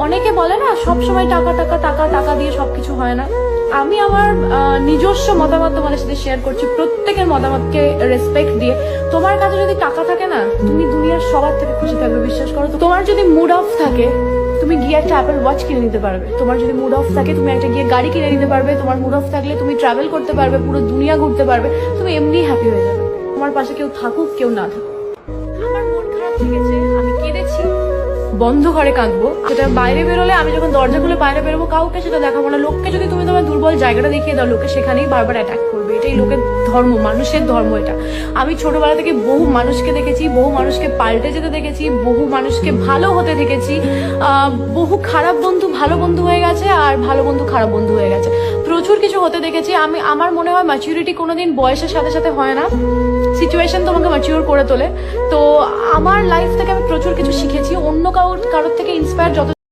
অনেকে বলে না সবসময় টাকা টাকা টাকা টাকা দিয়ে সবকিছু হয় না। আমি আমার নিজস্ব মতামত তোমাদের সাথে শেয়ার করছি, প্রত্যেকের মতামতকে রেসপেক্ট দিয়ে। তোমার কাছে যদি টাকা থাকে না, তুমি দুনিয়ার সবার থেকে খুশি থাকবে, বিশ্বাস করো। তোমার যদি মুড অফ থাকে, তুমি গিয়ে একটা অ্যাপেল ওয়াচ কিনে নিতে পারবে। তোমার যদি মুড অফ থাকে, তুমি একটা গিয়ে গাড়ি কিনে নিতে পারবে। তোমার মুড অফ থাকলে তুমি ট্রাভেল করতে পারবে, পুরো দুনিয়া ঘুরতে পারবে। তুমি এমনি হ্যাপি হয়ে যাবে, তোমার পাশে কেউ থাকুক কেউ না থাকুক। আমার মন খারাপ লেগেছে, আমি কেঁদেছি, বন্ধ ঘরে কাঁদবো। সেটা বাইরে বেরোলে, আমি যখন দরজা খুলে বাইরে বেরোবো, কাউকে সেটা দেখাবো না। লোককে যদি তুমি তোমার দুর্বল জায়গাটা দেখিয়ে দাও, লোকে সেখানেই বারবার অ্যাটাক করবে। এটাই লোকের ধর্ম, মানুষের ধর্ম এটা। আমি ছোটবেলা থেকে বহু মানুষকে দেখেছি, বহু মানুষকে পাল্টে যেতে দেখেছি, বহু মানুষকে ভালো হতে দেখেছি। বহু খারাপ বন্ধু ভালো বন্ধু হয়ে গেছে, আর ভালো বন্ধু খারাপ বন্ধু হয়ে গেছে। প্রচুর কিছু হতে দেখেছি আমি। আমার মনে হয় ম্যাচুরিটি কোনোদিন বয়সের সাথে সাথে হয় না, সিচুয়েশন তোমাকে ম্যাচিওর করে তোলে। তো আমার লাইফ থেকে আমি প্রচুর কিছু শিখেছি। অন্য কারোর থেকে ইন্সপায়ার যত